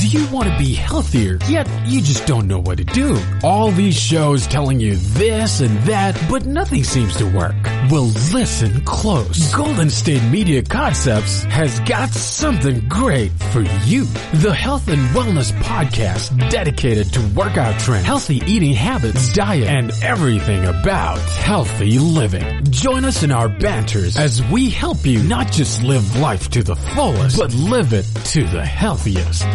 If you want to be healthier, yet you just don't know what to do, all these shows telling you this and that, but nothing seems to work. Well, listen close. Golden State Media Concepts has got something great for you. The Health and Wellness Podcast dedicated to workout trends, healthy eating habits, diet, and everything about healthy living. Join us in our banters as we help you not just live life to the fullest, but live it to the healthiest.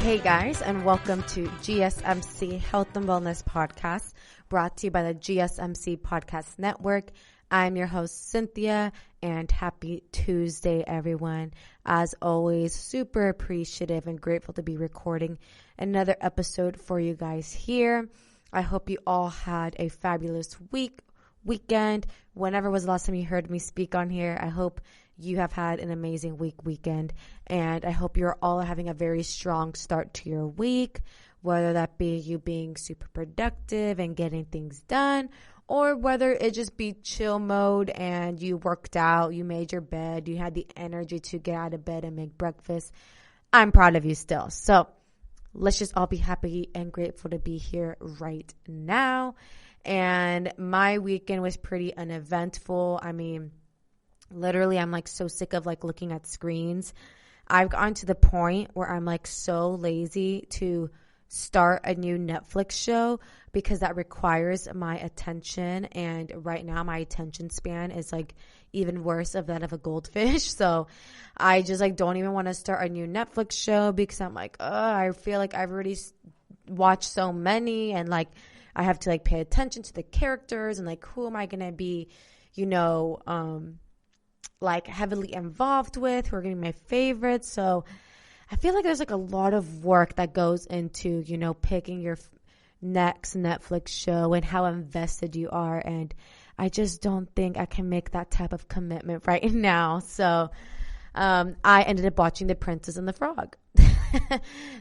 Hey guys, and welcome to GSMC Health and Wellness Podcast, brought to you by the GSMC Podcast Network. I'm your host, Cynthia, and happy Tuesday, everyone. As always, super appreciative and grateful to be recording another episode for you guys here. I hope you all had a fabulous weekend. Whenever was the last time you heard me speak on here, I hope you have had an amazing weekend, and I hope you're all having a very strong start to your week, whether that be you being super productive and getting things done, or whether it just be chill mode and you worked out, you made your bed, you had the energy to get out of bed and make breakfast. I'm proud of you still. So let's just all be happy and grateful to be here right now. And my weekend was pretty uneventful. I mean, literally, I'm like so sick of like looking at screens. I've gotten to the point where I'm like so lazy to start a new Netflix show because that requires my attention. And right now my attention span is like even worse of that of a goldfish. So I just like don't even want to start a new Netflix show because I'm like, I feel like I've already watched so many, and like I have to like pay attention to the characters and like who am I going to be, like heavily involved with, who are going to be my favorites. So I feel like there's like a lot of work that goes into, picking your next Netflix show and how invested you are. And I just don't think I can make that type of commitment right now. So I ended up watching The Princess and the Frog.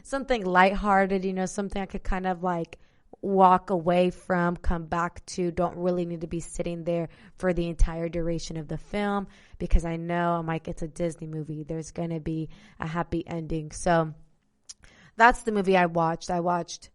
Something lighthearted, something I could kind of like walk away from, come back to, don't really need to be sitting there for the entire duration of the film, because I know I'm like, it's a Disney movie. There's going to be a happy ending. So that's the movie I watched. I watched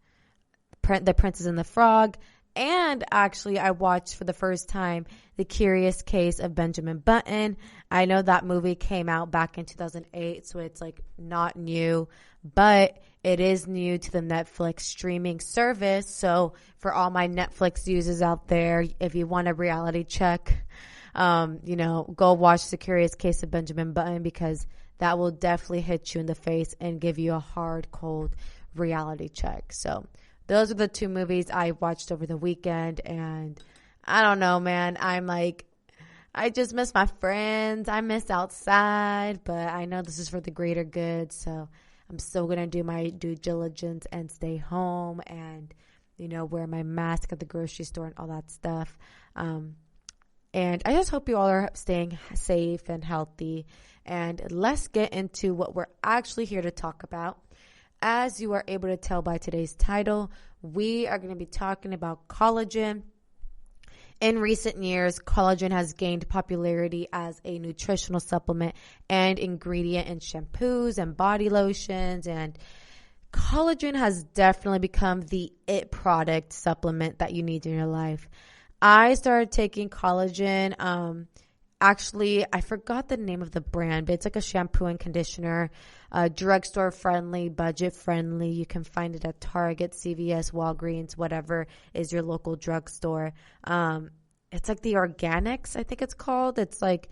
The Princess and the Frog, and actually I watched for the first time The Curious Case of Benjamin Button. I know that movie came out back in 2008, so it's like not new, but it is new to the Netflix streaming service. So for all my Netflix users out there, if you want a reality check, go watch The Curious Case of Benjamin Button, because that will definitely hit you in the face and give you a hard, cold reality check. So those are the two movies I watched over the weekend, and I don't know, man. I'm like, I just miss my friends. I miss outside, but I know this is for the greater good. So I'm still going to do my due diligence and stay home and, wear my mask at the grocery store and all that stuff. And I just hope you all are staying safe and healthy. And let's get into what we're actually here to talk about. As you are able to tell by today's title, we are going to be talking about collagen. In recent years, collagen has gained popularity as a nutritional supplement and ingredient in shampoos and body lotions, and collagen has definitely become the it product supplement that you need in your life. I started taking collagen. Actually, I forgot the name of the brand, but it's like a shampoo and conditioner, drugstore friendly, budget friendly. You can find it at Target, CVS, Walgreens, whatever is your local drugstore. It's like the Organics, I think it's called. It's like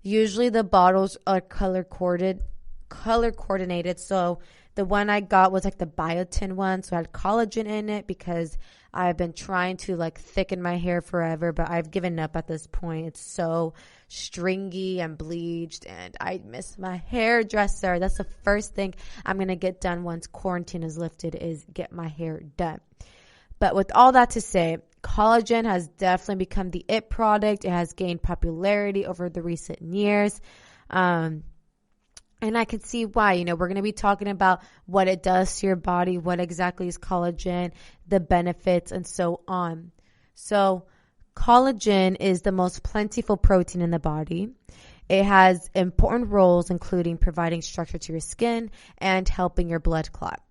usually the bottles are color coded color coordinated. So the one I got was like the biotin one. So it had collagen in it because I've been trying to like thicken my hair forever, but I've given up at this point. It's so stringy and bleached and I miss my hairdresser. That's the first thing I'm going to get done once quarantine is lifted, is get my hair done. But with all that to say, collagen has definitely become the it product. It has gained popularity over the recent years. And I can see why. We're going to be talking about what it does to your body, what exactly is collagen, the benefits, and so on. So collagen is the most plentiful protein in the body. It has important roles, including providing structure to your skin and helping your blood clot.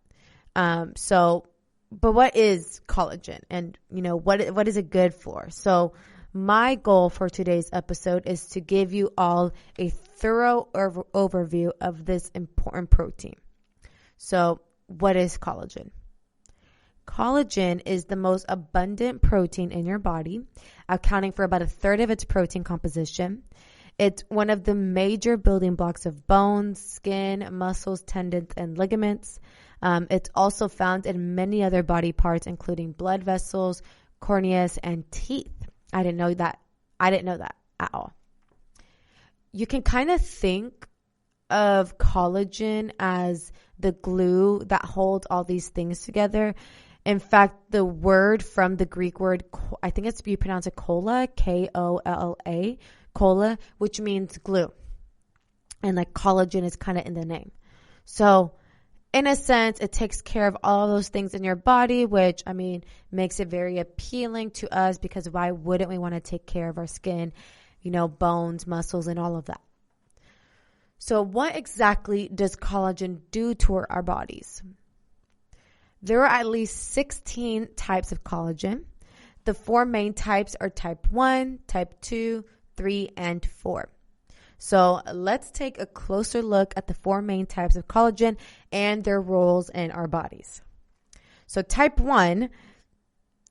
But what is collagen, and what is it good for? So my goal for today's episode is to give you all a thorough overview of this important protein. So what is collagen? Collagen is the most abundant protein in your body, accounting for about a third of its protein composition. It's one of the major building blocks of bones, skin, muscles, tendons, and ligaments. It's also found in many other body parts, including blood vessels, corneas, and teeth. I didn't know that at all. You can kind of think of collagen as the glue that holds all these things together. In fact, the word from the Greek word, I think you pronounce it kolla, Kolla, kolla, which means glue. And like collagen is kind of in the name. So in a sense, it takes care of all those things in your body, which, makes it very appealing to us because why wouldn't we want to take care of our skin, bones, muscles, and all of that? So what exactly does collagen do to our bodies? There are at least 16 types of collagen. The 4 main types are type 1, type 2, 3, and 4. So let's take a closer look at the 4 main types of collagen and their roles in our bodies. So type 1,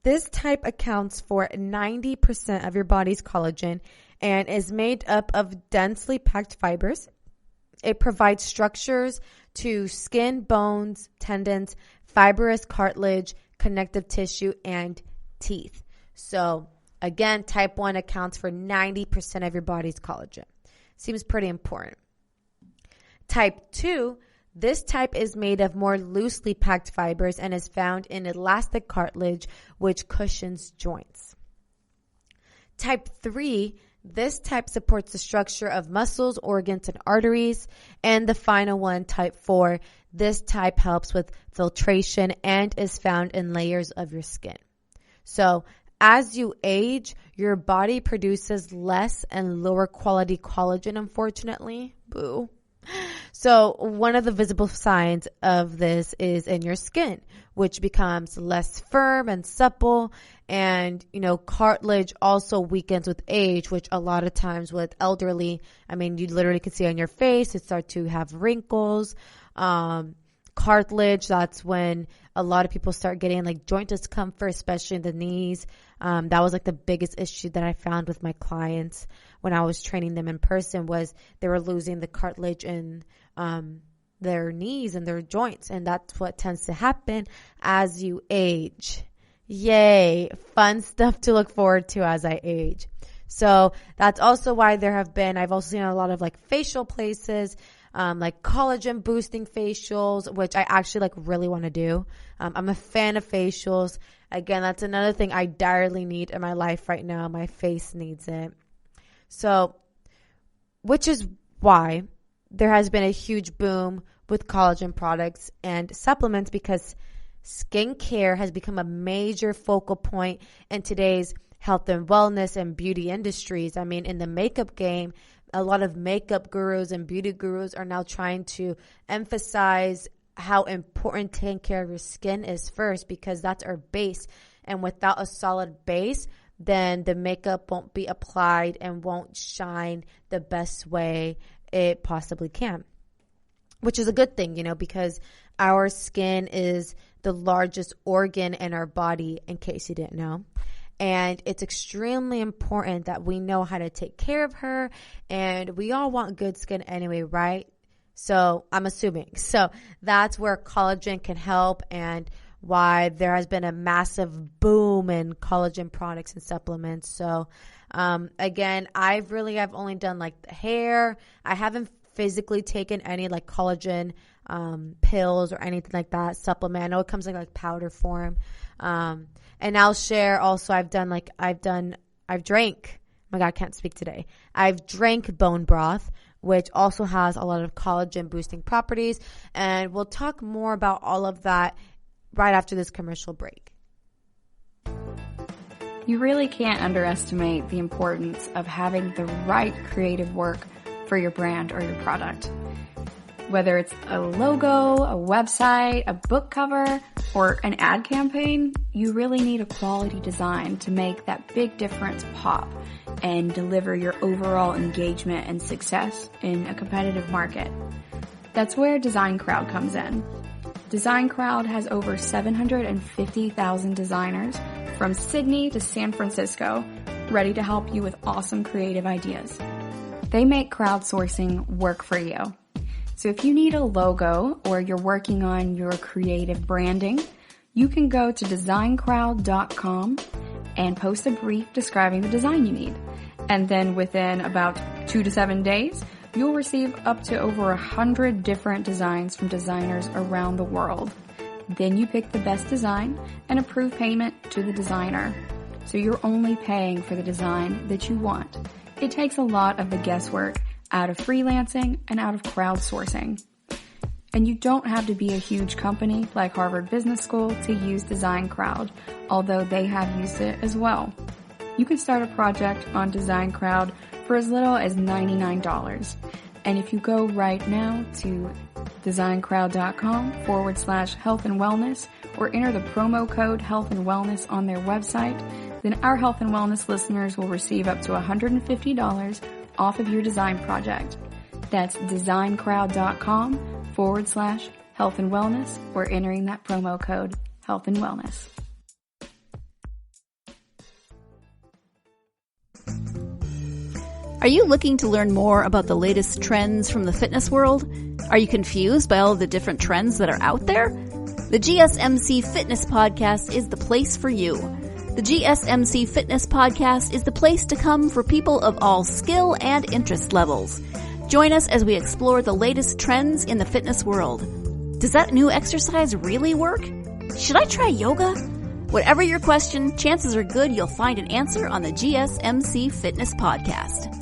this type accounts for 90% of your body's collagen and is made up of densely packed fibers. It provides structures to skin, bones, tendons, fibrous cartilage, connective tissue, and teeth. So again, type 1 accounts for 90% of your body's collagen. Seems pretty important. Type 2, this type is made of more loosely packed fibers and is found in elastic cartilage, which cushions joints. Type 3, this type supports the structure of muscles, organs, and arteries. And the final one, type 4, this type helps with filtration and is found in layers of your skin. So as you age, your body produces less and lower quality collagen, unfortunately. Boo. So one of the visible signs of this is in your skin, which becomes less firm and supple. And, cartilage also weakens with age, which a lot of times with elderly, you literally can see on your face, it starts to have wrinkles. Cartilage, that's when a lot of people start getting like joint discomfort, especially in the knees. That was like the biggest issue that I found with my clients when I was training them in person, was they were losing the cartilage in their knees and their joints. And that's what tends to happen as you age. Yay. Fun stuff to look forward to as I age. So that's also why I've also seen a lot of like facial places, like collagen boosting facials, which I actually really want to do. I'm a fan of facials. Again, that's another thing I direly need in my life right now. My face needs it. So, which is why there has been a huge boom with collagen products and supplements, because skincare has become a major focal point in today's health and wellness and beauty industries. In the makeup game, a lot of makeup gurus and beauty gurus are now trying to emphasize how important taking care of your skin is first, because that's our base. And without a solid base, then the makeup won't be applied and won't shine the best way it possibly can. Which is a good thing, because our skin is the largest organ in our body, in case you didn't know. And it's extremely important that we know how to take care of her. And we all want good skin anyway, right? So I'm assuming. So that's where collagen can help, and why there has been a massive boom in collagen products and supplements. So again, I've only done like the hair. I haven't physically taken any like collagen pills or anything like that, supplement. I know it comes in like powder form. And I'll share also, I've drank, oh my God, I can't speak today. I've drank bone broth, which also has a lot of collagen boosting properties. And we'll talk more about all of that right after this commercial break. You really can't underestimate the importance of having the right creative work for your brand or your product. Whether it's a logo, a website, a book cover, or an ad campaign, you really need a quality design to make that big difference pop and deliver your overall engagement and success in a competitive market. That's where Design Crowd comes in. Design Crowd has over 750,000 designers from Sydney to San Francisco ready to help you with awesome creative ideas. They make crowdsourcing work for you. So if you need a logo or you're working on your creative branding, you can go to designcrowd.com and post a brief describing the design you need. And then within about 2 to 7 days, you'll receive up to over 100 different designs from designers around the world. Then you pick the best design and approve payment to the designer. So you're only paying for the design that you want. It takes a lot of the guesswork out of freelancing and out of crowdsourcing. And you don't have to be a huge company like Harvard Business School to use Design Crowd, although they have used it as well. You can start a project on Design Crowd for as little as $99. And if you go right now to designcrowd.com/health and wellness or enter the promo code health and wellness on their website, then our health and wellness listeners will receive up to $150 off of your design project. That's designcrowd.com/health and wellness or entering that promo code health and wellness. Are you looking to learn more about the latest trends from the fitness world? Are you confused by all of the different trends that are out there? The GSMC Fitness Podcast is the place for you. The GSMC Fitness Podcast is the place to come for people of all skill and interest levels. Join us as we explore the latest trends in the fitness world. Does that new exercise really work? Should I try yoga? Whatever your question, chances are good you'll find an answer on the GSMC Fitness Podcast.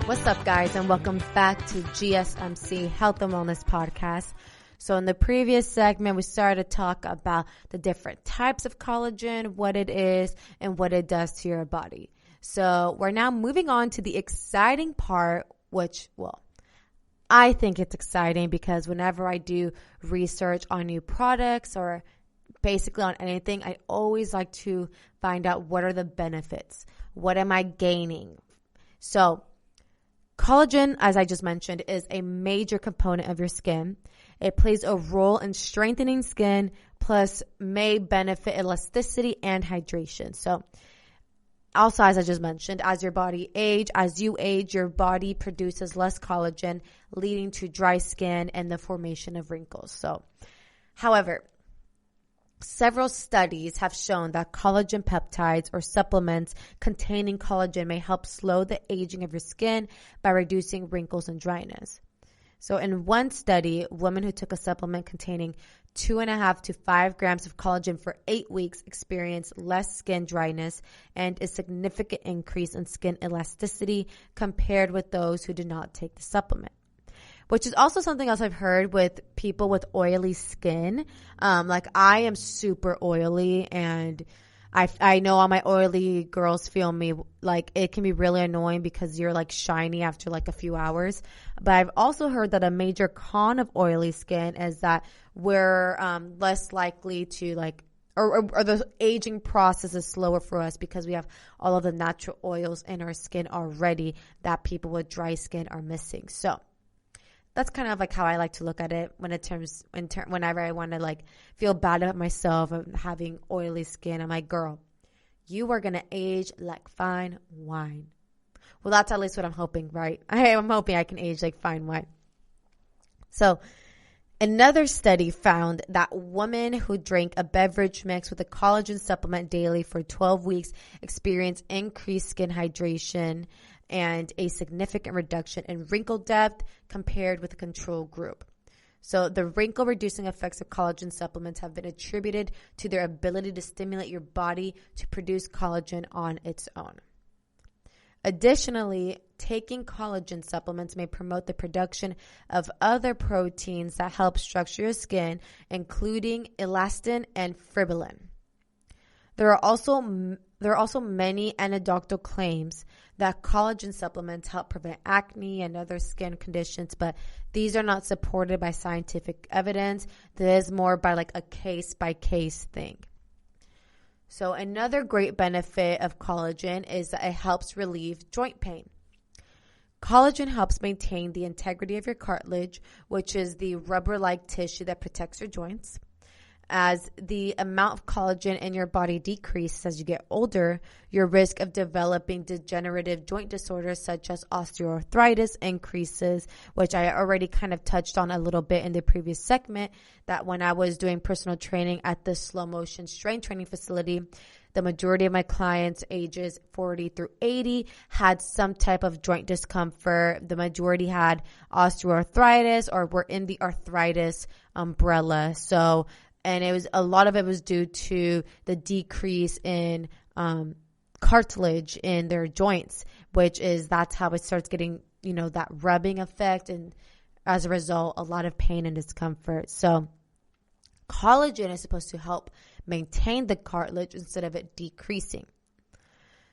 What's up, guys, and welcome back to GSMC Health and Wellness Podcast. So in the previous segment, we started to talk about the different types of collagen, what it is, and what it does to your body. So we're now moving on to the exciting part, which, well, I think it's exciting because whenever I do research on new products or basically on anything, I always like to find out what are the benefits. What am I gaining? So collagen, as I just mentioned, is a major component of your skin. It plays a role in strengthening skin, plus may benefit elasticity and hydration. So also, as I just mentioned, as you age, your body produces less collagen, leading to dry skin and the formation of wrinkles. So, however, several studies have shown that collagen peptides or supplements containing collagen may help slow the aging of your skin by reducing wrinkles and dryness. So in one study, women who took a supplement containing 2.5 to 5 grams of collagen for 8 weeks experienced less skin dryness and a significant increase in skin elasticity compared with those who did not take the supplement. Which is also something else I've heard with people with oily skin. Like I am super oily and I know all my oily girls feel me, like it can be really annoying because you're like shiny after like a few hours. But I've also heard that a major con of oily skin is that we're less likely to like, or the aging process is slower for us because we have all of the natural oils in our skin already that people with dry skin are missing. So that's kind of like how I like to look at it whenever I want to like feel bad about myself and having oily skin. I'm like, girl, you are going to age like fine wine. Well, that's at least what I'm hoping, right? I'm hoping I can age like fine wine. So another study found that women who drank a beverage mixed with a collagen supplement daily for 12 weeks experienced increased skin hydration and a significant reduction in wrinkle depth compared with the control group. So the wrinkle reducing effects of collagen supplements have been attributed to their ability to stimulate your body to produce collagen on its own. Additionally, taking collagen supplements may promote the production of other proteins that help structure your skin, including elastin and fibrillin. There are also many anecdotal claims that collagen supplements help prevent acne and other skin conditions, but these are not supported by scientific evidence. This is more by like a case-by-case thing. So another great benefit of collagen is that it helps relieve joint pain. Collagen helps maintain the integrity of your cartilage, which is the rubber-like tissue that protects your joints. As the amount of collagen in your body decreases as you get older, your risk of developing degenerative joint disorders such as osteoarthritis increases, which I already kind of touched on a little bit in the previous segment, that when I was doing personal training at the slow motion strength training facility, the majority of my clients ages 40 through 80 had some type of joint discomfort. The majority had osteoarthritis or were in the arthritis umbrella. And a lot of it was due to the decrease in cartilage in their joints, that's how it starts getting, that rubbing effect. And as a result, a lot of pain and discomfort. So collagen is supposed to help maintain the cartilage instead of it decreasing.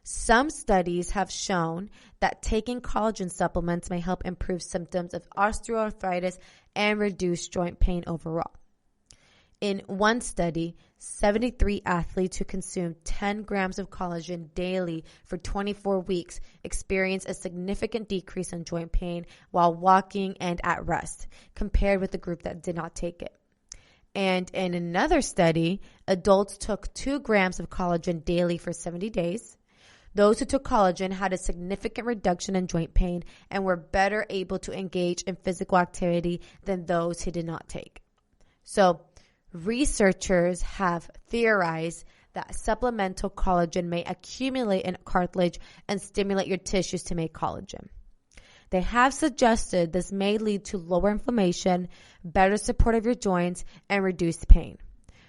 Some studies have shown that taking collagen supplements may help improve symptoms of osteoarthritis and reduce joint pain overall. In one study, 73 athletes who consumed 10 grams of collagen daily for 24 weeks experienced a significant decrease in joint pain while walking and at rest, compared with the group that did not take it. And in another study, adults took 2 grams of collagen daily for 70 days. Those who took collagen had a significant reduction in joint pain and were better able to engage in physical activity than those who did not take. So, researchers have theorized that supplemental collagen may accumulate in cartilage and stimulate your tissues to make collagen. They have suggested this may lead to lower inflammation, better support of your joints, and reduced pain.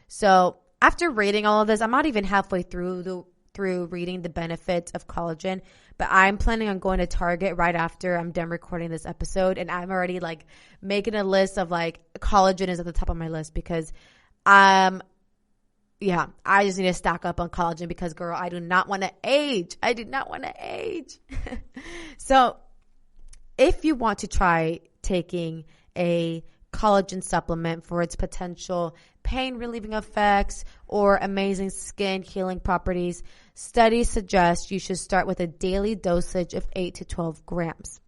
So after reading all of this, I'm not even halfway through reading the benefits of collagen, but I'm planning on going to Target right after I'm done recording this episode, and I'm already like making a list of like collagen is at the top of my list because I just need to stock up on collagen because, girl, I do not want to age. I do not want to age. So if you want to try taking a collagen supplement for its potential pain relieving effects or amazing skin healing properties, studies suggest you should start with a daily dosage of 8 to 12 grams.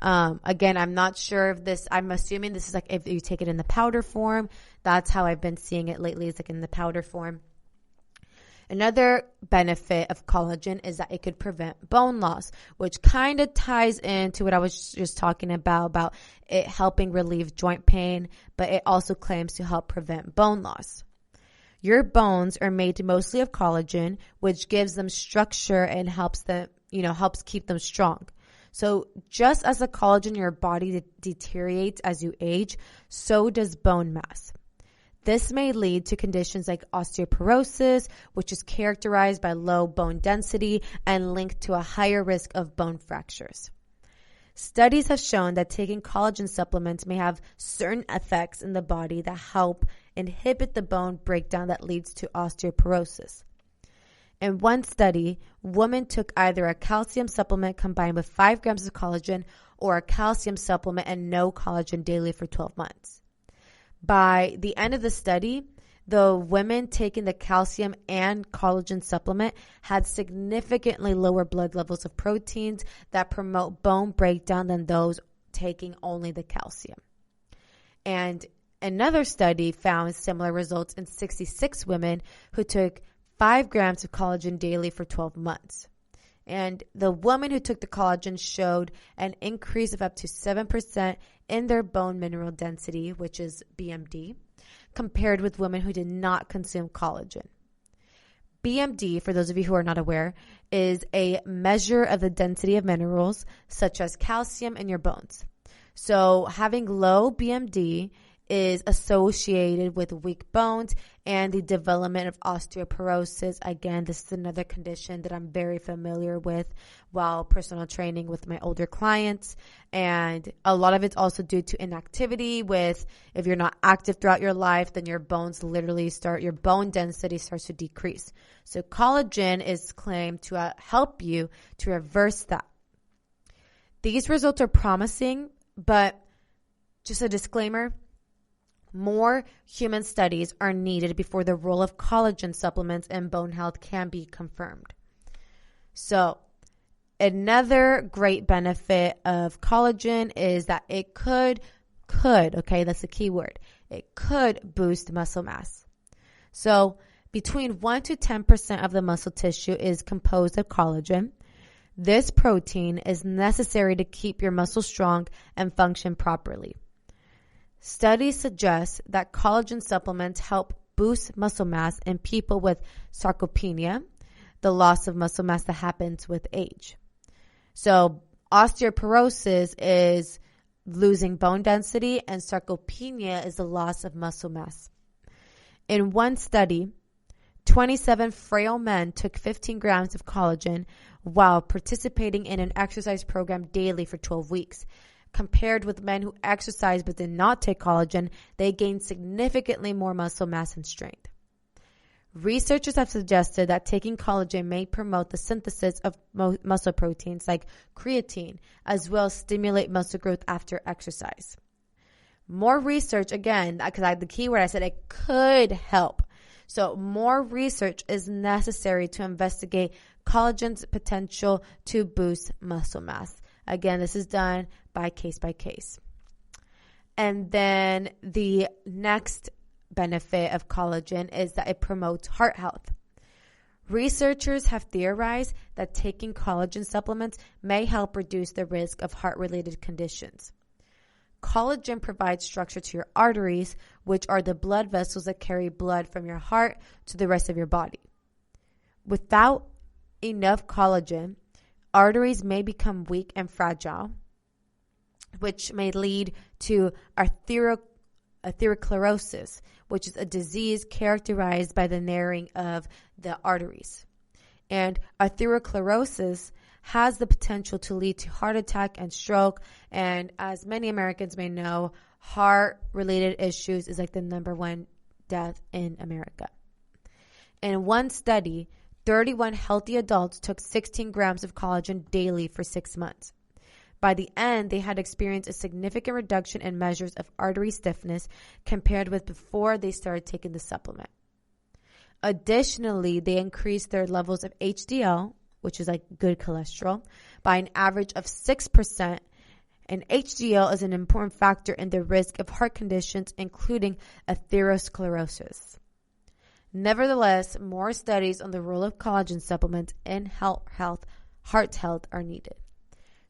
Again, I'm not sure if I'm assuming this is like if you take it in the powder form. That's how I've been seeing it lately, is like in the powder form. Another benefit of collagen is that it could prevent bone loss, which kind of ties into what I was just talking about it helping relieve joint pain, but it also claims to help prevent bone loss. Your bones are made mostly of collagen, which gives them structure and helps keep them strong. So just as the collagen in your body deteriorates as you age, so does bone mass. This may lead to conditions like osteoporosis, which is characterized by low bone density and linked to a higher risk of bone fractures. Studies have shown that taking collagen supplements may have certain effects in the body that help inhibit the bone breakdown that leads to osteoporosis. In one study, women took either a calcium supplement combined with 5 grams of collagen or a calcium supplement and no collagen daily for 12 months. By the end of the study, the women taking the calcium and collagen supplement had significantly lower blood levels of proteins that promote bone breakdown than those taking only the calcium. And another study found similar results in 66 women who took 5 grams of collagen daily for 12 months. And the woman who took the collagen showed an increase of up to 7% in their bone mineral density, which is BMD, compared with women who did not consume collagen. BMD, for those of you who are not aware, is a measure of the density of minerals such as calcium in your bones. So having low BMD is associated with weak bones and the development of osteoporosis. Again, this is another condition that I'm very familiar with while personal training with my older clients. And a lot of it's also due to inactivity with, if you're not active throughout your life, then your bones literally your bone density starts to decrease. So collagen is claimed to help you to reverse that. These results are promising, but just a disclaimer, more human studies are needed before the role of collagen supplements in bone health can be confirmed. So, another great benefit of collagen is that it could, okay, that's the key word, it could boost muscle mass. So, between 1 to 10% of the muscle tissue is composed of collagen. This protein is necessary to keep your muscle strong and function properly. Studies suggest that collagen supplements help boost muscle mass in people with sarcopenia, the loss of muscle mass that happens with age. So osteoporosis is losing bone density and sarcopenia is the loss of muscle mass. In one study, 27 frail men took 15 grams of collagen while participating in an exercise program daily for 12 weeks. Compared with men who exercised but did not take collagen, they gained significantly more muscle mass and strength. Researchers have suggested that taking collagen may promote the synthesis of muscle proteins like creatine, as well as stimulate muscle growth after exercise. More research, again, because the key word I said it could help. So more research is necessary to investigate collagen's potential to boost muscle mass. Again, this is done by case. And then the next benefit of collagen is that it promotes heart health. Researchers have theorized that taking collagen supplements may help reduce the risk of heart-related conditions. Collagen provides structure to your arteries, which are the blood vessels that carry blood from your heart to the rest of your body. Without enough collagen, arteries may become weak and fragile, which may lead to atherosclerosis, which is a disease characterized by the narrowing of the arteries. And atherosclerosis has the potential to lead to heart attack and stroke. And as many Americans may know, heart-related issues is like the number one death in America. In one study, 31 healthy adults took 16 grams of collagen daily for 6 months. By the end, they had experienced a significant reduction in measures of artery stiffness compared with before they started taking the supplement. Additionally, they increased their levels of HDL, which is like good cholesterol, by an average of 6%. And HDL is an important factor in the risk of heart conditions, including atherosclerosis. Nevertheless, more studies on the role of collagen supplements in heart health are needed.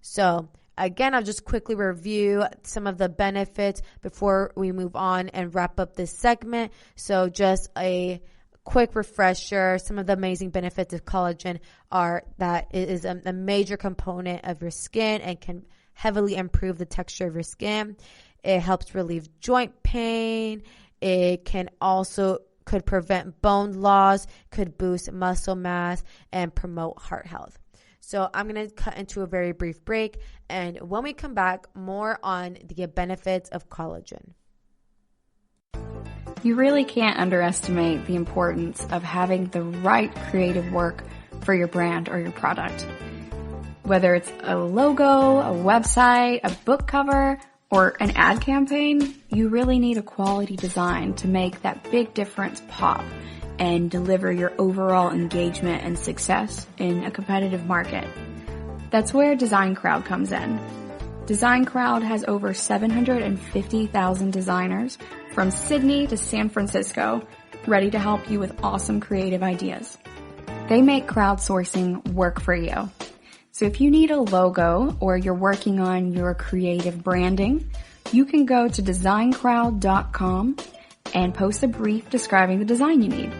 So, again, I'll just quickly review some of the benefits before we move on and wrap up this segment. So, just a quick refresher, some of the amazing benefits of collagen are that it is a major component of your skin and can heavily improve the texture of your skin. It helps relieve joint pain. It could prevent bone loss, could boost muscle mass, and promote heart health. So I'm going to cut into a very brief break, and when we come back, more on the benefits of collagen. You really can't underestimate the importance of having the right creative work for your brand or your product. Whether it's a logo, a website, a book cover, or an ad campaign, you really need a quality design to make that big difference pop and deliver your overall engagement and success in a competitive market. That's where Design Crowd comes in. Design Crowd has over 750,000 designers from Sydney to San Francisco ready to help you with awesome creative ideas. They make crowdsourcing work for you. So if you need a logo or you're working on your creative branding, you can go to designcrowd.com and post a brief describing the design you need.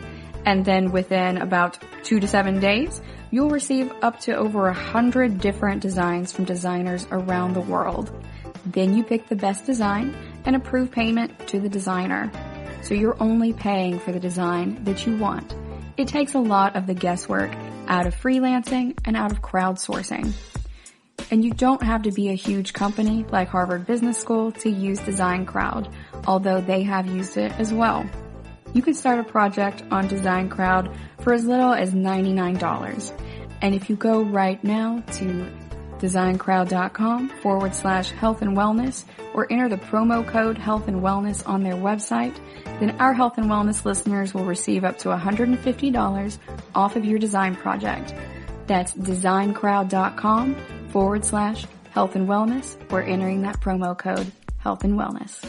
And then within about 2 to 7 days, you'll receive up to over 100 different designs from designers around the world. Then you pick the best design and approve payment to the designer. So you're only paying for the design that you want. It takes a lot of the guesswork out of freelancing and out of crowdsourcing. And you don't have to be a huge company like Harvard Business School to use Design Crowd, although they have used it as well. You can start a project on Design Crowd for as little as $99. And if you go right now to designcrowd.com/health and wellness or enter the promo code health and wellness on their website, then our health and wellness listeners will receive up to $150 off of your design project. That's designcrowd.com/health and wellness or entering that promo code health and wellness.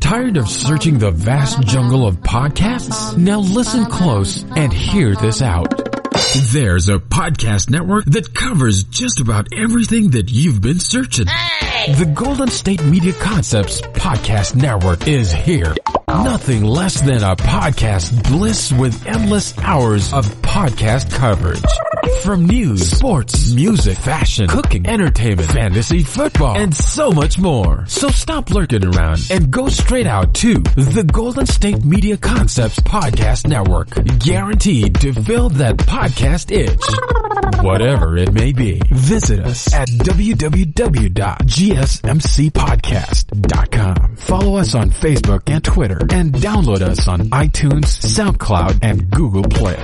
Tired of searching the vast jungle of podcasts? Now listen close and hear this out. There's a podcast network that covers just about everything that you've been searching. Hey! The Golden State Media Concepts Podcast Network is here. Nothing less than a podcast bliss with endless hours of podcast coverage. From news, sports, music, fashion, cooking, entertainment, fantasy, football, and so much more. So stop lurking around and go straight out to the Golden State Media Concepts Podcast Network. Guaranteed to fill that podcast itch. Whatever it may be. Visit us at www.gsmcpodcast.com. Follow us on Facebook and Twitter and download us on iTunes, SoundCloud, and Google Play.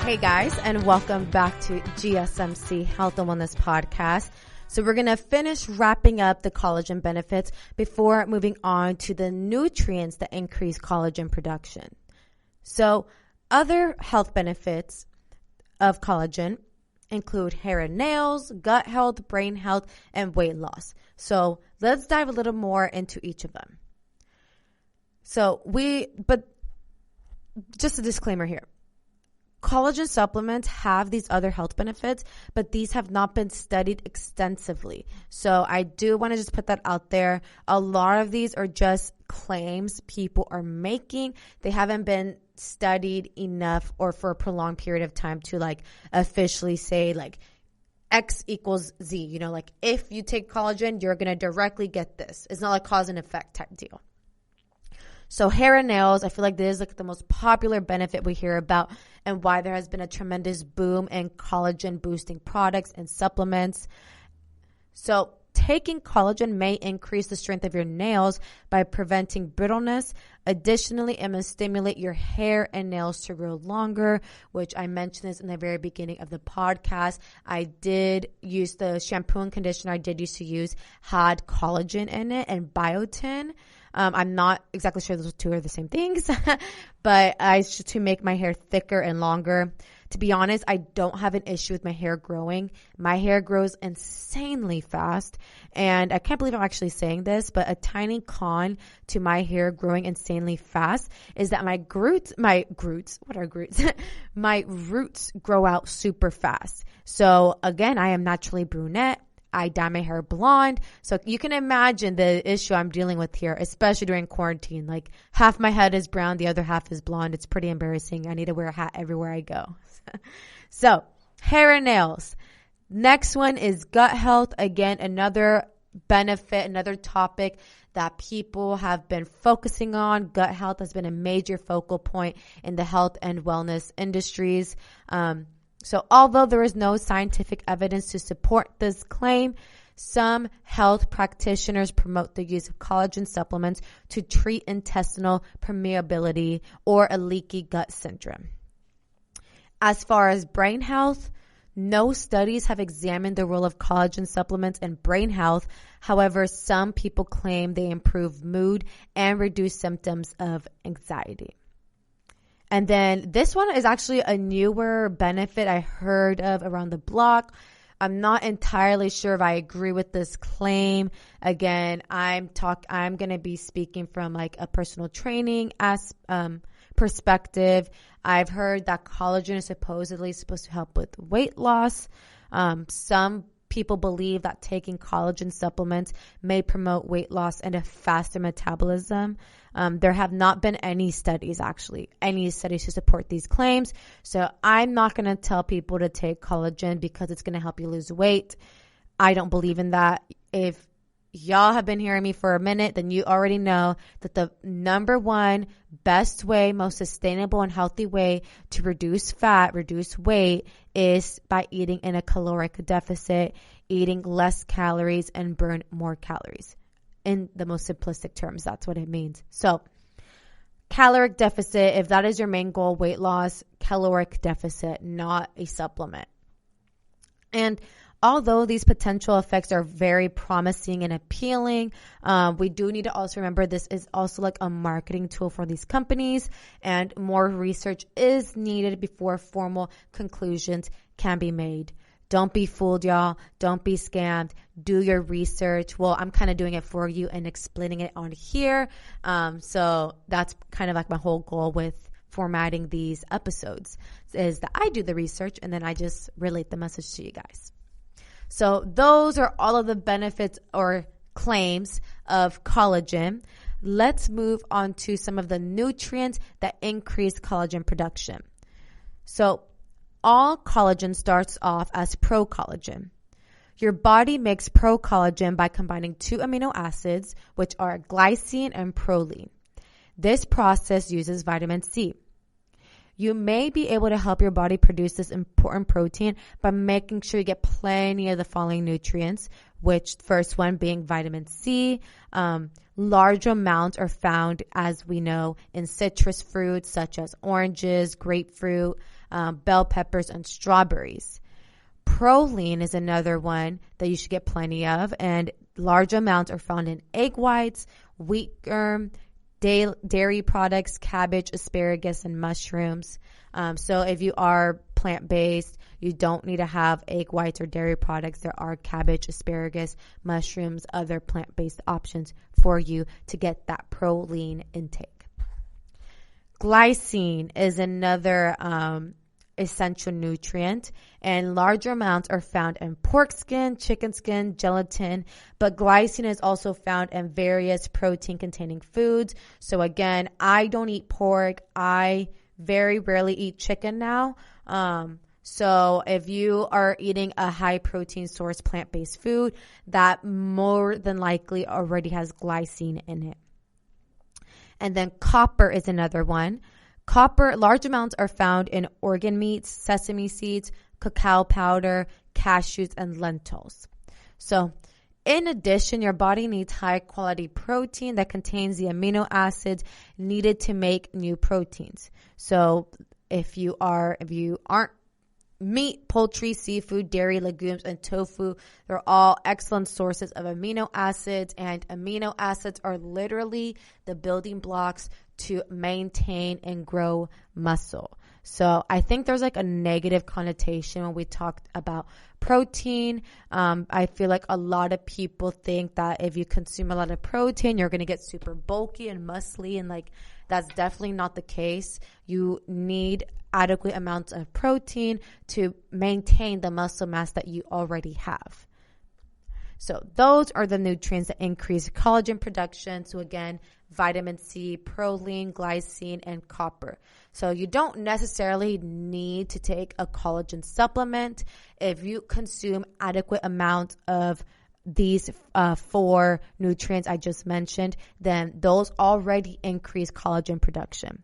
Hey guys, and welcome back to GSMC Health and Wellness Podcast. So we're going to finish wrapping up the collagen benefits before moving on to the nutrients that increase collagen production. So other health benefits of collagen include hair and nails, gut health, brain health, and weight loss. So let's dive a little more into each of them. But just a disclaimer here. Collagen supplements have these other health benefits, but these have not been studied extensively. So I do want to just put that out there. A lot of these are just claims people are making. They haven't been studied enough or for a prolonged period of time to like officially say like X equals Z. You know, like if you take collagen, you're going to directly get this. It's not like cause and effect type deal. So hair and nails, I feel like this is like the most popular benefit we hear about and why there has been a tremendous boom in collagen boosting products and supplements. So taking collagen may increase the strength of your nails by preventing brittleness. Additionally, it may stimulate your hair and nails to grow longer, which I mentioned this in the very beginning of the podcast. I did use the shampoo and conditioner I did used to use had collagen in it and biotin. I'm not exactly sure those two are the same things, but to make my hair thicker and longer. To be honest, I don't have an issue with my hair growing. My hair grows insanely fast, and I can't believe I'm actually saying this, but a tiny con to my hair growing insanely fast is that my roots grow out super fast. So again, I am naturally brunette. I dye my hair blonde. So you can imagine the issue I'm dealing with here, especially during quarantine. Like half my head is brown, the other half is blonde. It's pretty embarrassing. I need to wear a hat everywhere I go. So hair and nails. Next one is gut health. Again, another benefit, another topic that people have been focusing on. Gut health has been a major focal point in the health and wellness industries. So although there is no scientific evidence to support this claim, some health practitioners promote the use of collagen supplements to treat intestinal permeability or a leaky gut syndrome. As far as brain health, no studies have examined the role of collagen supplements in brain health. However, some people claim they improve mood and reduce symptoms of anxiety. And then this one is actually a newer benefit I heard of around the block. I'm not entirely sure if I agree with this claim. Again, I'm going to be speaking from like a personal training perspective. I've heard that collagen is supposedly supposed to help with weight loss. Some people believe that taking collagen supplements may promote weight loss and a faster metabolism. There have not been any studies to support these claims. So I'm not going to tell people to take collagen because it's going to help you lose weight. I don't believe in that. If y'all have been hearing me for a minute, then you already know that the number one best way, most sustainable and healthy way to reduce fat, reduce weight is by eating in a caloric deficit, eating less calories and burn more calories. In the most simplistic terms, that's what it means. So caloric deficit, if that is your main goal, weight loss, caloric deficit, not a supplement. And although these potential effects are very promising and appealing, we do need to also remember this is also like a marketing tool for these companies, and more research is needed before formal conclusions can be made. Don't be fooled, y'all. Don't be scammed. Do your research. Well, I'm kind of doing it for you and explaining it on here. So that's kind of like my whole goal with formatting these episodes, is that I do the research and then I just relate the message to you guys. So those are all of the benefits or claims of collagen. Let's move on to some of the nutrients that increase collagen production. So all collagen starts off as procollagen. Your body makes procollagen by combining two amino acids, which are glycine and proline. This process uses vitamin C. You may be able to help your body produce this important protein by making sure you get plenty of the following nutrients, which first one being vitamin C. Large amounts are found, as we know, in citrus fruits such as oranges, grapefruit, bell peppers, and strawberries. Proline is another one that you should get plenty of, and large amounts are found in egg whites, wheat germ, dairy products, cabbage, asparagus, and mushrooms. So if you are plant-based, you don't need to have egg whites or dairy products. There are cabbage, asparagus, mushrooms, other plant-based options for you to get that proline intake. Glycine is another essential nutrient, and larger amounts are found in pork skin, chicken skin, gelatin, but glycine is also found in various protein-containing foods. So again, I don't eat pork. I very rarely eat chicken now. So if you are eating a high-protein source plant-based food, that more than likely already has glycine in it. And then copper is another one. Copper, large amounts are found in organ meats, sesame seeds, cacao powder, cashews, and lentils. So in addition, your body needs high quality protein that contains the amino acids needed to make new proteins. So if you aren't meat, poultry, seafood, dairy, legumes, and tofu, they're all excellent sources of amino acids, and amino acids are literally the building blocks to maintain and grow muscle. So I think there's like a negative connotation when we talk about protein. I feel like a lot of people think that if you consume a lot of protein, you're going to get super bulky and muscly, and like that's definitely not the case. You need adequate amounts of protein to maintain the muscle mass that you already have. So those are the nutrients that increase collagen production. So again, vitamin C, proline, glycine, and copper. So you don't necessarily need to take a collagen supplement. If you consume adequate amount of these 4 nutrients I just mentioned, then those already increase collagen production.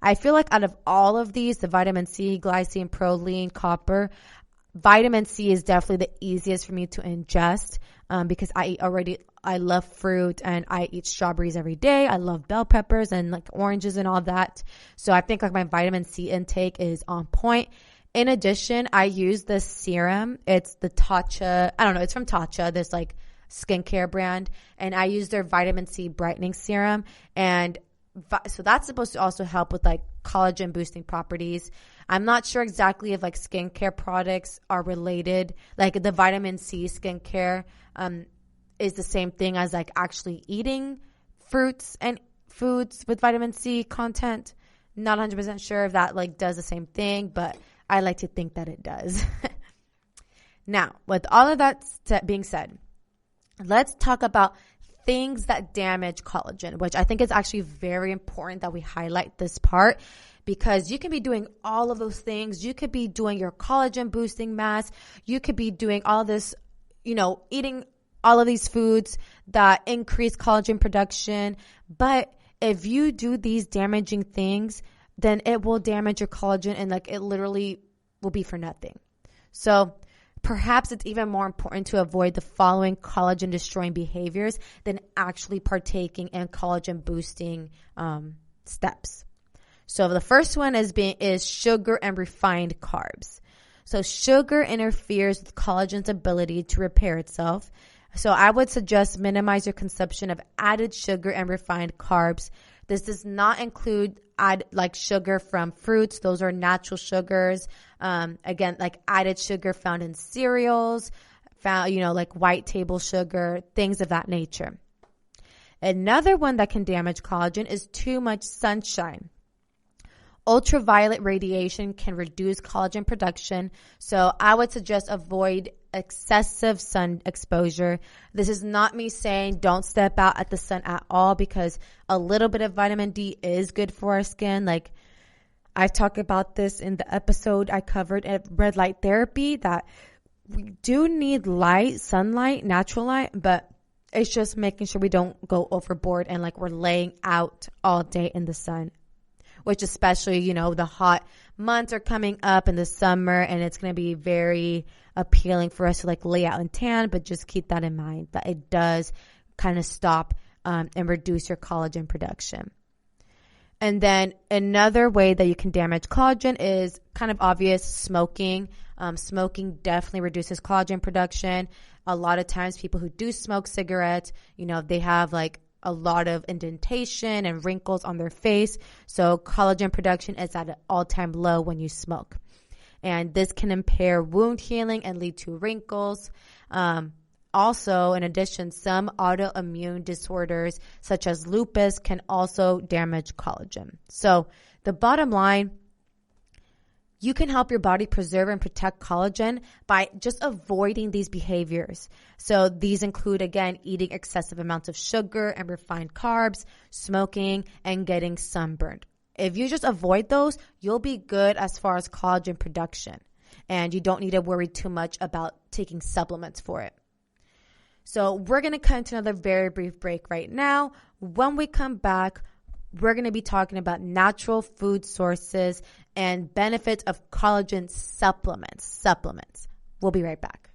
I feel like out of all of these, the vitamin C, glycine, proline, copper, vitamin C is definitely the easiest for me to ingest because I love fruit and I eat strawberries every day. I love bell peppers and like oranges and all that. So I think like my vitamin C intake is on point. In addition, I use this serum. It's the Tatcha. I don't know. It's from Tatcha, this like skincare brand. And I use their vitamin C brightening serum. And so that's supposed to also help with like collagen boosting properties. I'm not sure exactly if like skincare products are related. Like the vitamin C skincare is the same thing as like actually eating fruits and foods with vitamin C content. Not 100% sure if that like does the same thing, but I like to think that it does. Now, with all of that being said, let's talk about things that damage collagen, which I think is actually very important that we highlight this part because you can be doing all of those things. You could be doing your collagen boosting mask. You could be doing all this, eating all of these foods that increase collagen production. But if you do these damaging things, then it will damage your collagen and like it literally will be for nothing. So perhaps it's even more important to avoid the following collagen destroying behaviors than actually partaking in collagen boosting steps. So the first one is sugar and refined carbs. So sugar interferes with collagen's ability to repair itself. So I would suggest minimize your consumption of added sugar and refined carbs. This does not include like sugar from fruits. Those are natural sugars. Again, like added sugar found in cereals, like white table sugar, things of that nature. Another one that can damage collagen is too much sunshine. Ultraviolet radiation can reduce collagen production. So I would suggest avoid excessive sun exposure. This is not me saying don't step out at the sun at all because a little bit of vitamin D is good for our skin. Like I talked about this in the episode I covered at red light therapy that we do need light, sunlight, natural light, but it's just making sure we don't go overboard and like we're laying out all day in the sun. Which especially, the hot months are coming up in the summer and it's going to be very appealing for us to like lay out and tan, but just keep that in mind that it does kind of stop and reduce your collagen production. And then another way that you can damage collagen is kind of obvious, smoking. Smoking definitely reduces collagen production. A lot of times people who do smoke cigarettes, they have like a lot of indentation and wrinkles on their face. So collagen production is at an all-time low when you smoke. And this can impair wound healing and lead to wrinkles. Also, in addition, some autoimmune disorders such as lupus can also damage collagen. So the bottom line, you can help your body preserve and protect collagen by just avoiding these behaviors. So these include, again, eating excessive amounts of sugar and refined carbs, smoking, and getting sunburned. If you just avoid those, you'll be good as far as collagen production. And you don't need to worry too much about taking supplements for it. So we're going to cut into another very brief break right now. When we come back, we're going to be talking about natural food sources and benefits of collagen supplements. We'll be right back.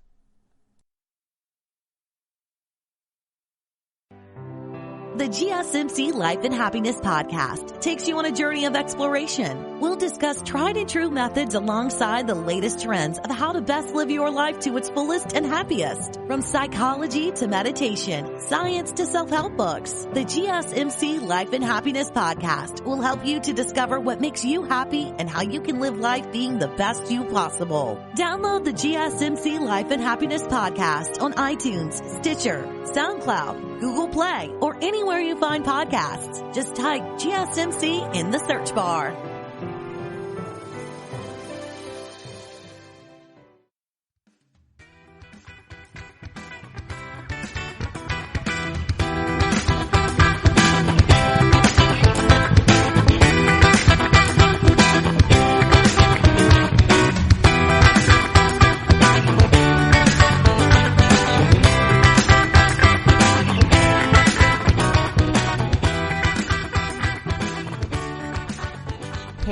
The GSMC Life and Happiness podcast takes you on a journey of exploration. We'll discuss tried and true methods alongside the latest trends of how to best live your life to its fullest and happiest. From psychology to meditation, science to self-help books, the GSMC Life and Happiness podcast will help you to discover what makes you happy and how you can live life being the best you possible. Download the GSMC Life and Happiness podcast on iTunes, Stitcher, SoundCloud, Google Play, or anywhere you find podcasts. Just type GSMC in the search bar.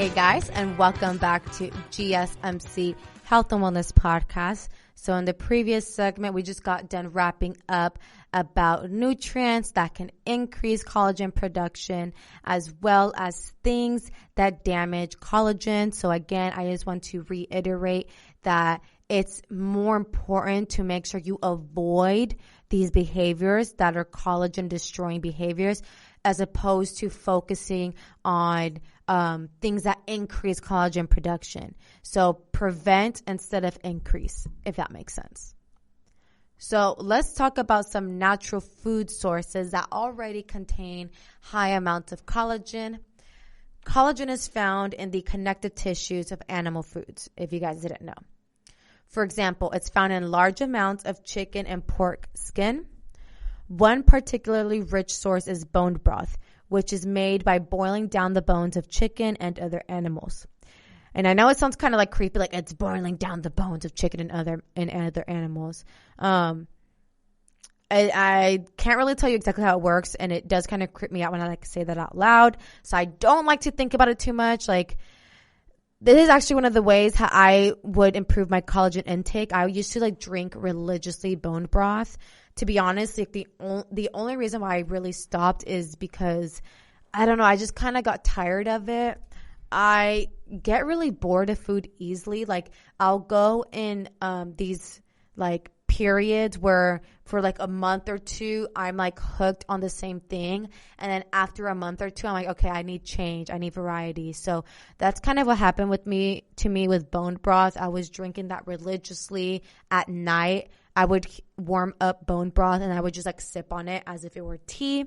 Hey guys, and welcome back to GSMC Health and Wellness Podcast. So in the previous segment, we just got done wrapping up about nutrients that can increase collagen production as well as things that damage collagen. So again, I just want to reiterate that it's more important to make sure you avoid these behaviors that are collagen destroying behaviors as opposed to focusing on things that increase collagen production. So prevent instead of increase, if that makes sense. So let's talk about some natural food sources that already contain high amounts of collagen. Collagen is found in the connective tissues of animal foods, if you guys didn't know. For example, it's found in large amounts of chicken and pork skin. One particularly rich source is bone broth, which is made by boiling down the bones of chicken and other animals. And I know it sounds kind of like creepy, like it's boiling down the bones of chicken and other animals. I can't really tell you exactly how it works, and it does kind of creep me out when I like to say that out loud. So I don't like to think about it too much. Like, this is actually one of the ways how I would improve my collagen intake. I used to drink religiously bone broth. To be honest, the only reason why I really stopped is because, I don't know, I just kind of got tired of it. I get really bored of food easily. Like, I'll go in these periods where for a month or two, I'm hooked on the same thing. And then after a month or two, I'm like, okay, I need change. I need variety. So that's kind of what happened with me with bone broth. I was drinking that religiously at night. I would warm up bone broth and I would just sip on it as if it were tea.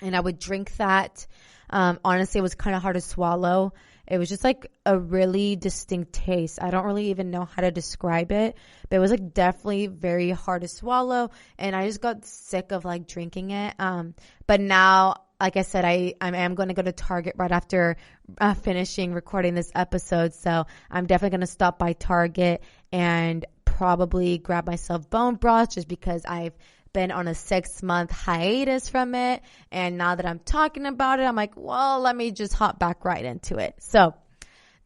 And I would drink that. Honestly, it was kind of hard to swallow. It was just a really distinct taste. I don't really even know how to describe it, but it was definitely very hard to swallow. And I just got sick of drinking it. But now, like I said, I am going to go to Target right after finishing recording this episode. So I'm definitely going to stop by Target and probably grab myself bone broth just because I've been on a 6-month hiatus from it. And now that I'm talking about it, I'm like, well, let me just hop back right into it. So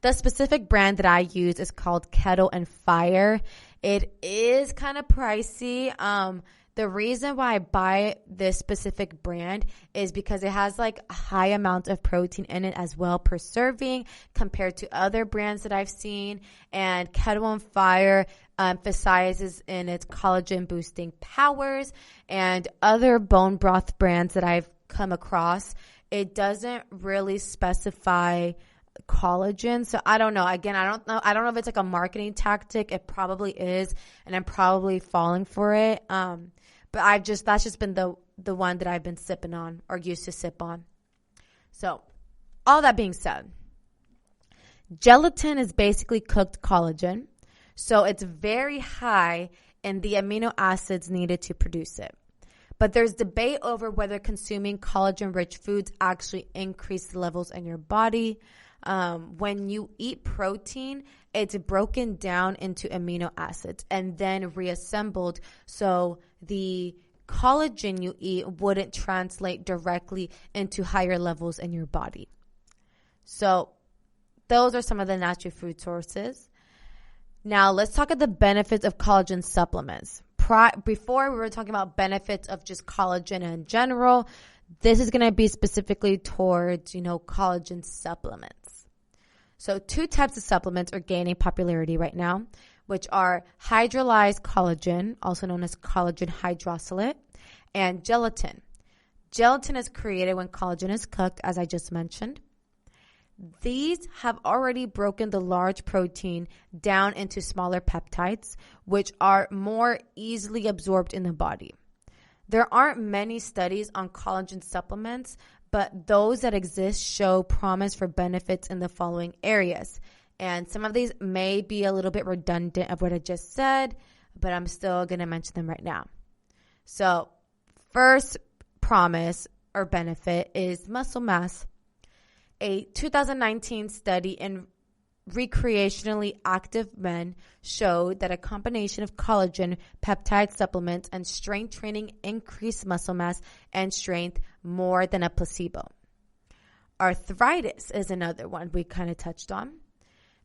the specific brand that I use is called Kettle and Fire. It is kind of pricey. The reason why I buy this specific brand is because it has a high amount of protein in it as well per serving compared to other brands that I've seen. And Kettle and Fire emphasizes in its collagen boosting powers, and other bone broth brands that I've come across, it doesn't really specify collagen. So I don't know. Again, I don't know if it's a marketing tactic. It probably is, and I'm probably falling for it. But that's just been the one that I've been sipping on or used to sip on. So all that being said, gelatin is basically cooked collagen. So it's very high in the amino acids needed to produce it. But there's debate over whether consuming collagen-rich foods actually increase the levels in your body. When you eat protein, it's broken down into amino acids and then reassembled. So the collagen you eat wouldn't translate directly into higher levels in your body. So those are some of the natural food sources. Now, let's talk about the benefits of collagen supplements. Before, we were talking about benefits of just collagen in general. This is going to be specifically towards, collagen supplements. So 2 types of supplements are gaining popularity right now, which are hydrolyzed collagen, also known as collagen hydrolysate, and gelatin. Gelatin is created when collagen is cooked, as I just mentioned. These have already broken the large protein down into smaller peptides, which are more easily absorbed in the body. There aren't many studies on collagen supplements, but those that exist show promise for benefits in the following areas. And some of these may be a little bit redundant of what I just said, but I'm still going to mention them right now. So, first promise or benefit is muscle mass. A 2019 study in recreationally active men showed that a combination of collagen, peptide supplements, and strength training increased muscle mass and strength more than a placebo. Arthritis is another one we kind of touched on.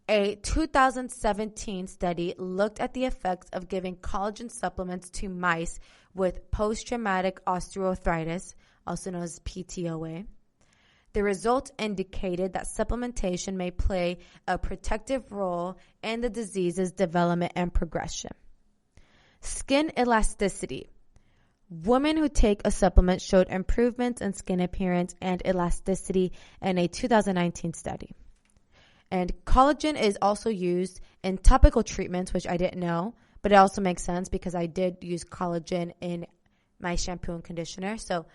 A 2017 study looked at the effects of giving collagen supplements to mice with post-traumatic osteoarthritis, also known as PTOA. The results indicated that supplementation may play a protective role in the disease's development and progression. Skin elasticity. Women who take a supplement showed improvements in skin appearance and elasticity in a 2019 study. And collagen is also used in topical treatments, which I didn't know, but it also makes sense because I did use collagen in my shampoo and conditioner. So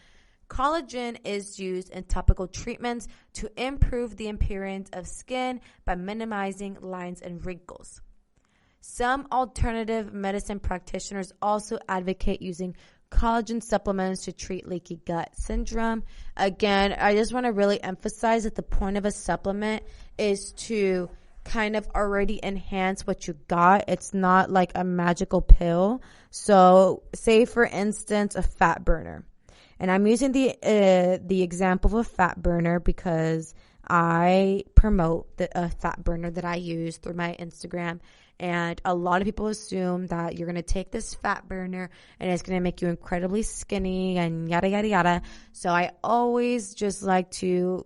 collagen is used in topical treatments to improve the appearance of skin by minimizing lines and wrinkles. Some alternative medicine practitioners also advocate using collagen supplements to treat leaky gut syndrome. Again, I just want to really emphasize that the point of a supplement is to kind of already enhance what you got. It's not like a magical pill. So say, for instance, a fat burner. And I'm using the example of a fat burner because I promote a fat burner that I use through my Instagram. And a lot of people assume that you're going to take this fat burner and it's going to make you incredibly skinny and yada, yada, yada. So I always just like to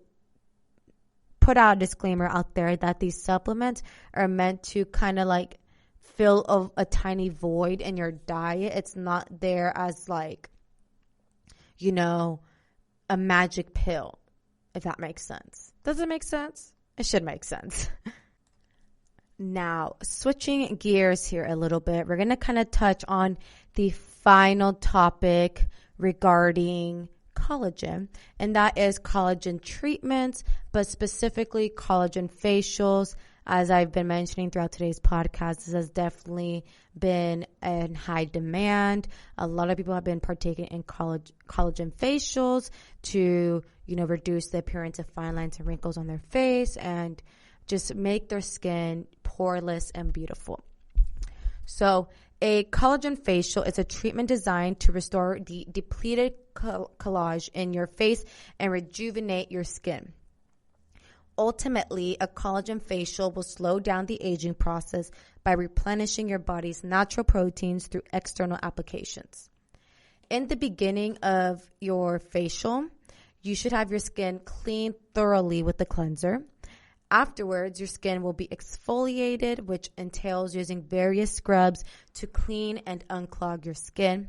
put out a disclaimer out there that these supplements are meant to kind of like fill a tiny void in your diet. It's not there as like, you know, a magic pill, if that makes sense. Does it make sense? It should make sense. Now, switching gears here a little bit, we're going to kind of touch on the final topic regarding collagen, and that is collagen treatments, but specifically collagen facials. As I've been mentioning throughout today's podcast, this has definitely been in high demand. A lot of people have been partaking in collagen facials to, you know, reduce the appearance of fine lines and wrinkles on their face and just make their skin poreless and beautiful. So a collagen facial is a treatment designed to restore the depleted collagen in your face and rejuvenate your skin. Ultimately, a collagen facial will slow down the aging process by replenishing your body's natural proteins through external applications. In the beginning of your facial, you should have your skin cleaned thoroughly with the cleanser. Afterwards, your skin will be exfoliated, which entails using various scrubs to clean and unclog your skin.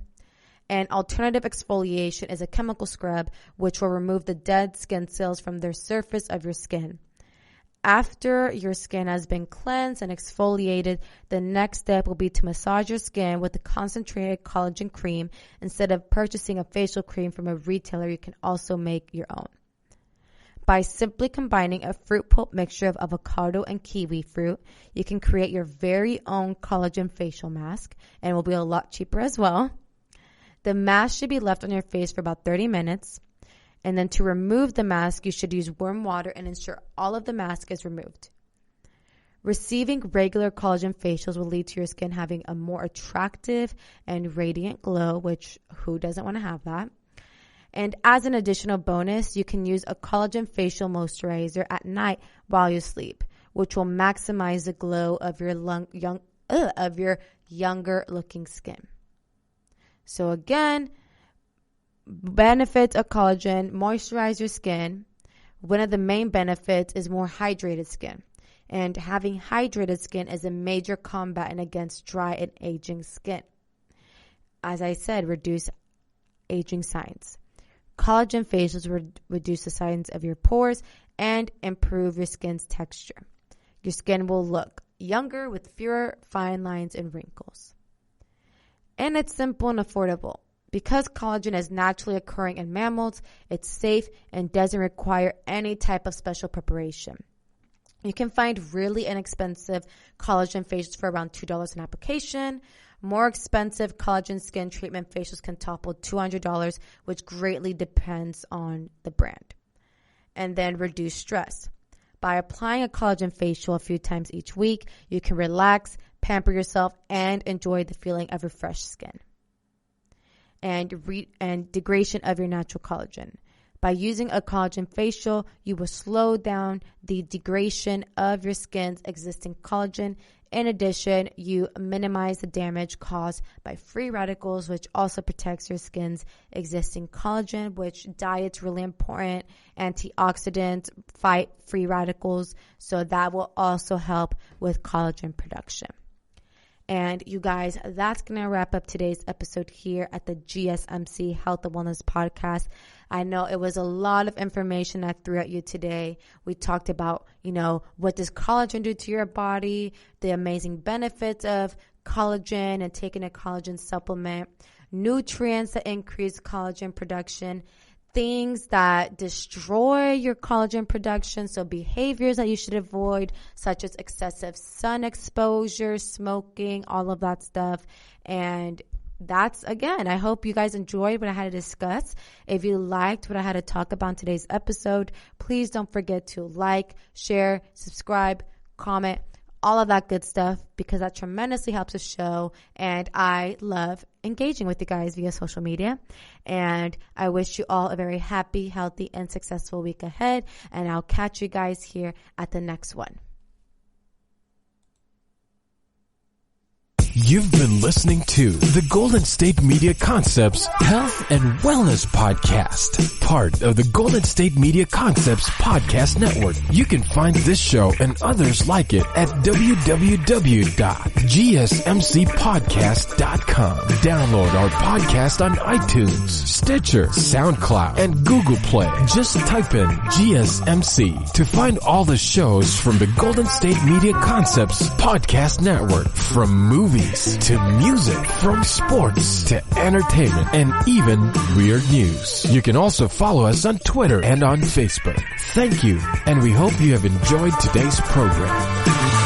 An alternative exfoliation is a chemical scrub, which will remove the dead skin cells from the surface of your skin. After your skin has been cleansed and exfoliated, the next step will be to massage your skin with a concentrated collagen cream. Instead of purchasing a facial cream from a retailer, you can also make your own. By simply combining a fruit pulp mixture of avocado and kiwi fruit, you can create your very own collagen facial mask, and it will be a lot cheaper as well. The mask should be left on your face for about 30 minutes. And then to remove the mask, you should use warm water and ensure all of the mask is removed. Receiving regular collagen facials will lead to your skin having a more attractive and radiant glow, which who doesn't want to have that? And as an additional bonus, you can use a collagen facial moisturizer at night while you sleep, which will maximize the glow of your younger looking skin. So again, benefits of collagen: moisturize your skin. One of the main benefits is more hydrated skin. And having hydrated skin is a major combatant against dry and aging skin. As I said, reduce aging signs. Collagen facials reduce the size of your pores and improve your skin's texture. Your skin will look younger with fewer fine lines and wrinkles. And it's simple and affordable. Because collagen is naturally occurring in mammals, it's safe and doesn't require any type of special preparation. You can find really inexpensive collagen facials for around $2 an application. More expensive collagen skin treatment facials can topple $200, which greatly depends on the brand. And then reduce stress. By applying a collagen facial a few times each week, you can relax, pamper yourself, and enjoy the feeling of refreshed skin. And degradation of your natural collagen. By using a collagen facial, you will slow down the degradation of your skin's existing collagen. In addition, you minimize the damage caused by free radicals, which also protects your skin's existing collagen, which diet's really important. Antioxidants fight free radicals, so that will also help with collagen production. And you guys, that's going to wrap up today's episode here at the GSMC Health and Wellness Podcast. I know it was a lot of information I threw at you today. We talked about, what does collagen do to your body, the amazing benefits of collagen and taking a collagen supplement, nutrients that increase collagen production, things that destroy your collagen production, so behaviors that you should avoid, such as excessive sun exposure, smoking, all of that stuff. And that's, again, I hope you guys enjoyed what I had to discuss. If you liked what I had to talk about in today's episode, please don't forget to like, share, subscribe, comment, all of that good stuff, because that tremendously helps the show. And I love engaging with you guys via social media. And I wish you all a very happy, healthy, and successful week ahead. And I'll catch you guys here at the next one. You've been listening to the Golden State Media Concepts Health and Wellness Podcast, part of the Golden State Media Concepts Podcast Network. You can find this show and others like it at www.gsmcpodcast.com. Download our podcast on iTunes, Stitcher, SoundCloud, and Google Play. Just type in GSMC to find all the shows from the Golden State Media Concepts Podcast Network, from movies to music, from sports to entertainment, and even weird news. You can also follow us on Twitter and on Facebook. Thank you, and we hope you have enjoyed today's program.